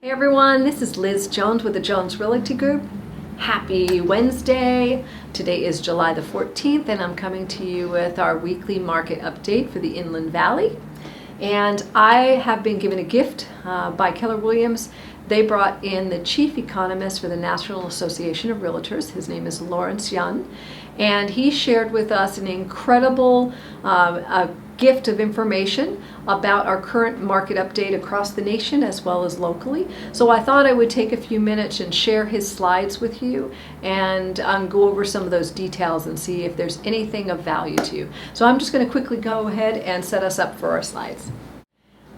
Hey everyone, this is Liz Jones with the Jones Realty Group. Happy Wednesday. Today is July the 14th and I'm coming to you with our weekly market update for the Inland Valley. And I have been given a gift by Keller Williams. They brought in the chief economist for the National Association of Realtors. His name is Lawerence Yun. And he shared with us an incredible gift of information about our current market update across the nation as well as locally. So I thought I would take a few minutes and share his slides with you and go over some of those details and see if there's anything of value to you. So I'm just going to quickly go ahead and set us up for our slides.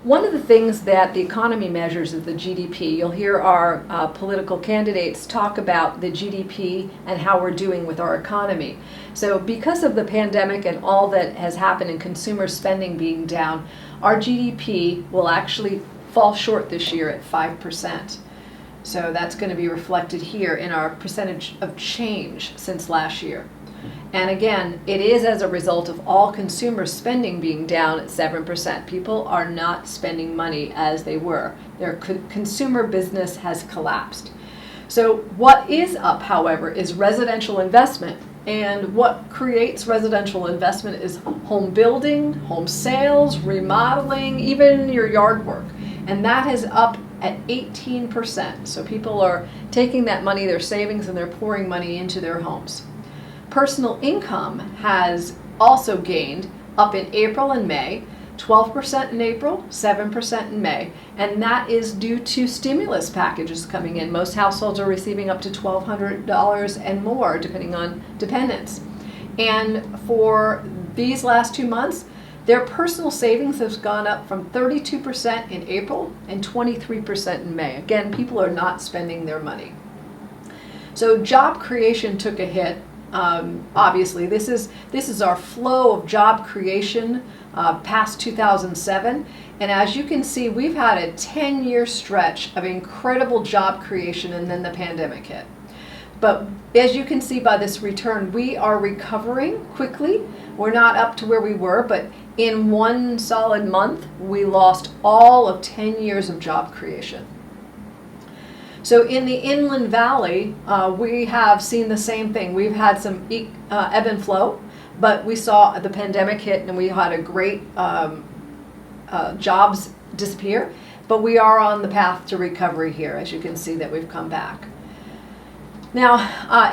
One of the things that the economy measures is the GDP. You'll hear our political candidates talk about the GDP and how we're doing with our economy. So because of the pandemic and all that has happened and consumer spending being down, our GDP will actually fall short this year at 5%. So that's going to be reflected here in our percentage of change since last year. And again, it is as a result of all consumer spending being down at 7%. People are not spending money as they were. Their consumer business has collapsed. So what is up, however, is residential investment. And what creates residential investment is home building, home sales, remodeling, even your yard work. And that is up at 18%. So people are taking that money, their savings, and they're pouring money into their homes. Personal income has also gained up in April and May, 12% in April, 7% in May, and that is due to stimulus packages coming in. Most households are receiving up to $1,200 and more depending on dependents. And for these last 2 months, their personal savings has gone up from 32% in April and 23% in May. Again, people are not spending their money. So job creation took a hit. Obviously, this is our flow of job creation past 2007, and as you can see, we've had a 10-year stretch of incredible job creation, and then the pandemic hit. But as you can see by this return, we are recovering quickly. We're not up to where we were, but in one solid month, we lost all of 10 years of job creation. So in the Inland Valley, we have seen the same thing. We've had some ebb and flow, but we saw the pandemic hit and we had a great jobs disappear, but we are on the path to recovery here, as you can see that we've come back. Now,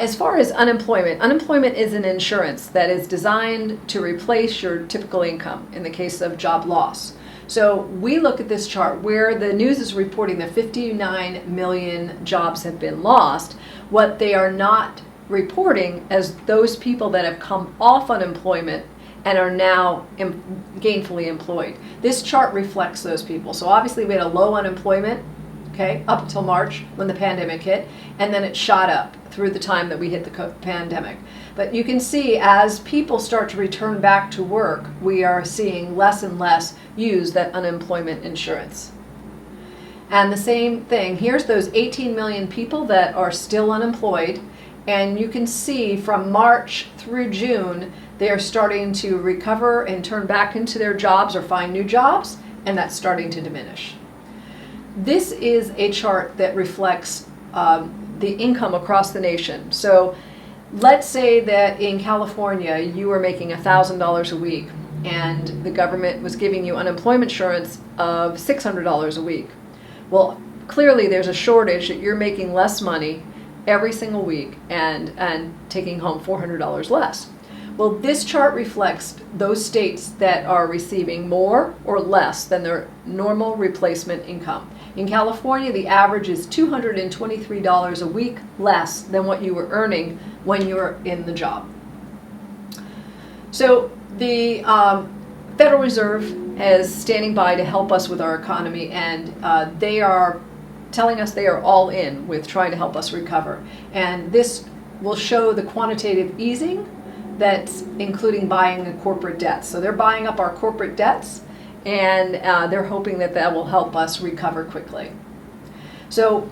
as far as unemployment is an insurance that is designed to replace your typical income in the case of job loss. So we look at this chart where the news is reporting that 59 million jobs have been lost. What they are not reporting as those people that have come off unemployment and are now gainfully employed. This chart reflects those people. So obviously we had a low unemployment, okay, up until March when the pandemic hit, and then it shot up through the time that we hit the pandemic. But you can see as people start to return back to work, we are seeing less and less use that unemployment insurance. And the same thing, here's those 18 million people that are still unemployed, and you can see from March through June, they are starting to recover and turn back into their jobs or find new jobs, and that's starting to diminish. This is a chart that reflects the income across the nation. So let's say that in California you were making $1,000 a week and the government was giving you unemployment insurance of $600 a week. Well, clearly there's a shortage that you're making less money every single week and taking home $400 less. Well, this chart reflects those states that are receiving more or less than their normal replacement income. In California, the average is $223 a week less than what you were earning when you were in the job. So the Federal Reserve is standing by to help us with our economy, and they are telling us they are all in with trying to help us recover. And this will show the quantitative easing that's including buying the corporate debts. So they're buying up our corporate debts, and they're hoping that that will help us recover quickly. So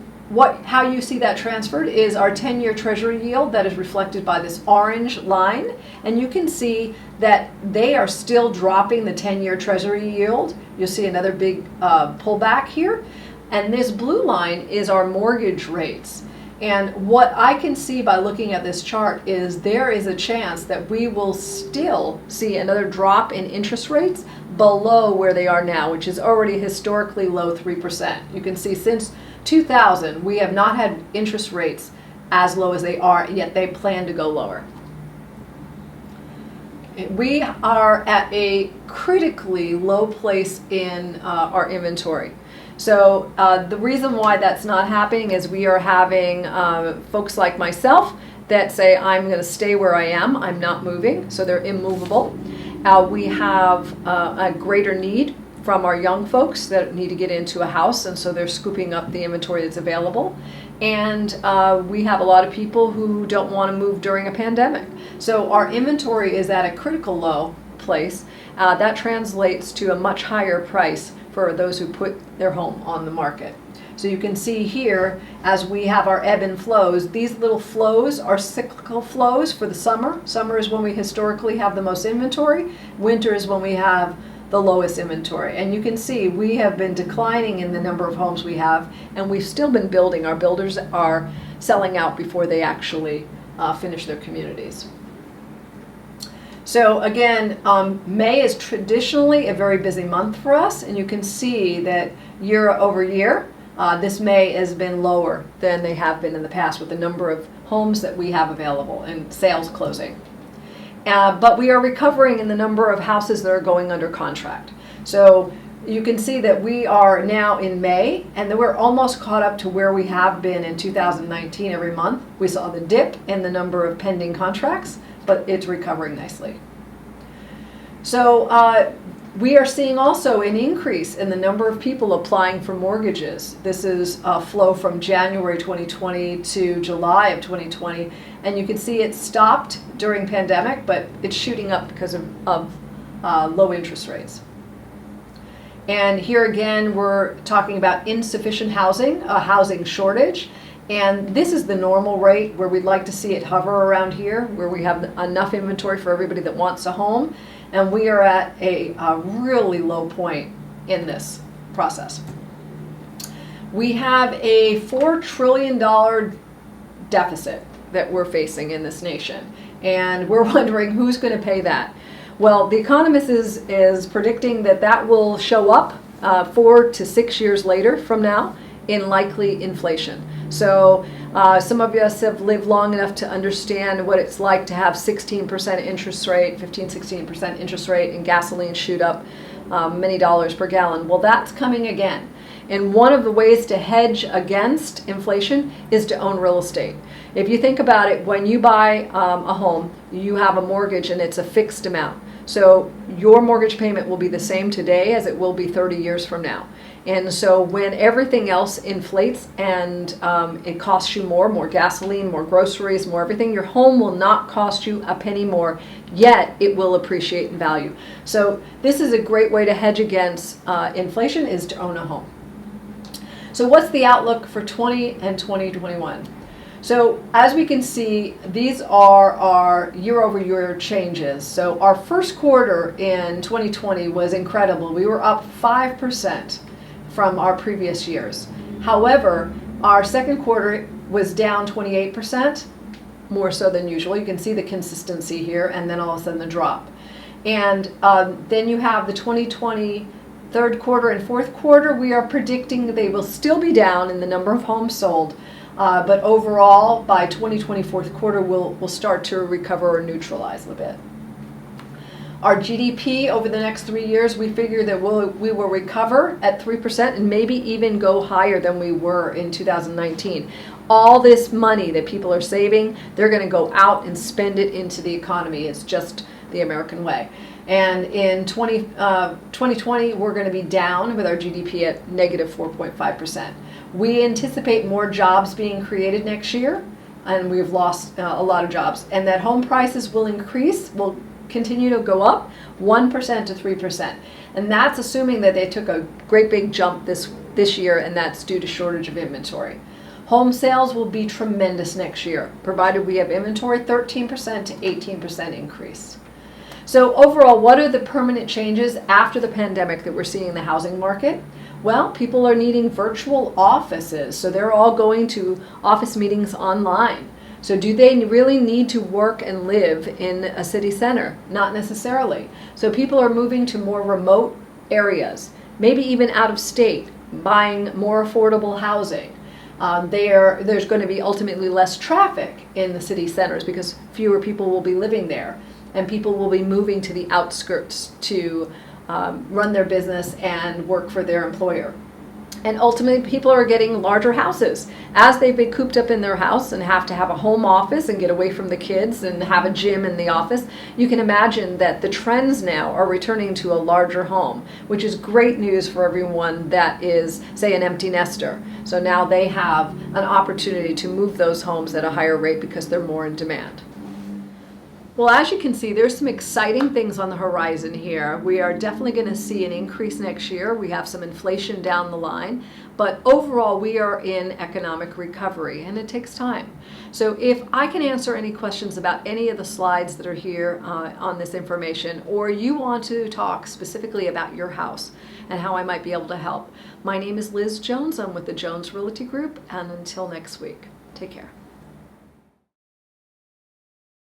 how you see that transferred is our 10-year Treasury yield that is reflected by this orange line, and you can see that they are still dropping the 10-year Treasury yield. You'll see another big pullback here. And this blue line is our mortgage rates. And what I can see by looking at this chart is there is a chance that we will still see another drop in interest rates below where they are now, which is already historically low 3%. You can see since 2000, we have not had interest rates as low as they are, yet they plan to go lower. We are at a critically low place in our inventory. So the reason why that's not happening is we are having folks like myself that say, I'm going to stay where I am, I'm not moving, so they're immovable. We have a greater need from our young folks that need to get into a house, and so they're scooping up the inventory that's available. And we have a lot of people who don't want to move during a pandemic. So our inventory is at a critical low place. That translates to a much higher price for those who put their home on the market. So you can see here, as we have our ebb and flows, these little flows are cyclical flows for the summer. Summer is when we historically have the most inventory. Winter is when we have the lowest inventory. And you can see we have been declining in the number of homes we have, and we've still been building. Our builders are selling out before they actually finish their communities. So again, May is traditionally a very busy month for us, and you can see that year over year, this May has been lower than they have been in the past with the number of homes that we have available and sales closing. But we are recovering in the number of houses that are going under contract. So you can see that we are now in May, and that we're almost caught up to where we have been in 2019 every month. We saw the dip in the number of pending contracts, but it's recovering nicely. So we are seeing also an increase in the number of people applying for mortgages. This is a flow from January 2020 to July of 2020. And you can see it stopped during pandemic, but it's shooting up because of low interest rates. And here again, we're talking about insufficient housing, a housing shortage. And this is the normal rate where we'd like to see it hover around here, where we have enough inventory for everybody that wants a home. And we are at a really low point in this process. We have a $4 trillion deficit that we're facing in this nation. And we're wondering who's going to pay that. Well, the Economist is predicting that that will show up 4 to 6 years later from now in likely inflation. So some of us have lived long enough to understand what it's like to have 16% interest rate, 16% interest rate, and gasoline shoot up many dollars per gallon. Well, that's coming again. And one of the ways to hedge against inflation is to own real estate. If you think about it, when you buy a home, you have a mortgage and it's a fixed amount. So your mortgage payment will be the same today as it will be 30 years from now. And so when everything else inflates and it costs you more gasoline, more groceries, more everything, your home will not cost you a penny more, yet it will appreciate in value. So this is a great way to hedge against inflation, is to own a home. So what's the outlook for 20 and 2021? So as we can see, these are our year-over-year changes. So our first quarter in 2020 was incredible. We were up 5% from our previous years. However, our second quarter was down 28%, more so than usual. You can see the consistency here, and then all of a sudden the drop. And then you have the 2020 third quarter and fourth quarter. We are predicting they will still be down in the number of homes sold. But overall, by 2020 fourth quarter, we'll start to recover or neutralize a bit. Our GDP over the next 3 years, we figure that we will recover at 3% and maybe even go higher than we were in 2019. All this money that people are saving, they're going to go out and spend it into the economy. It's just the American way. And in 2020, we're going to be down with our GDP at negative 4.5%. We anticipate more jobs being created next year, and we've lost a lot of jobs. And that home prices will increase, will continue to go up 1% to 3%. And that's assuming that they took a great big jump this year, and that's due to shortage of inventory. Home sales will be tremendous next year, provided we have inventory, 13% to 18% increase. So overall, what are the permanent changes after the pandemic that we're seeing in the housing market? Well, people are needing virtual offices, so they're all going to office meetings online. So do they really need to work and live in a city center? Not necessarily. So people are moving to more remote areas, maybe even out of state, buying more affordable housing. There's going to be ultimately less traffic in the city centers because fewer people will be living there, and people will be moving to the outskirts to run their business and work for their employer. And ultimately, people are getting larger houses. As they've been cooped up in their house and have to have a home office and get away from the kids and have a gym in the office, you can imagine that the trends now are returning to a larger home, which is great news for everyone that is, say, an empty nester. So now they have an opportunity to move those homes at a higher rate because they're more in demand. Well, as you can see, there's some exciting things on the horizon here. We are definitely going to see an increase next year. We have some inflation down the line, but overall we are in economic recovery, and it takes time. So if I can answer any questions about any of the slides that are here on this information, or you want to talk specifically about your house and how I might be able to help, my name is Liz Jones. I'm with the Jones Realty Group, and until next week, take care.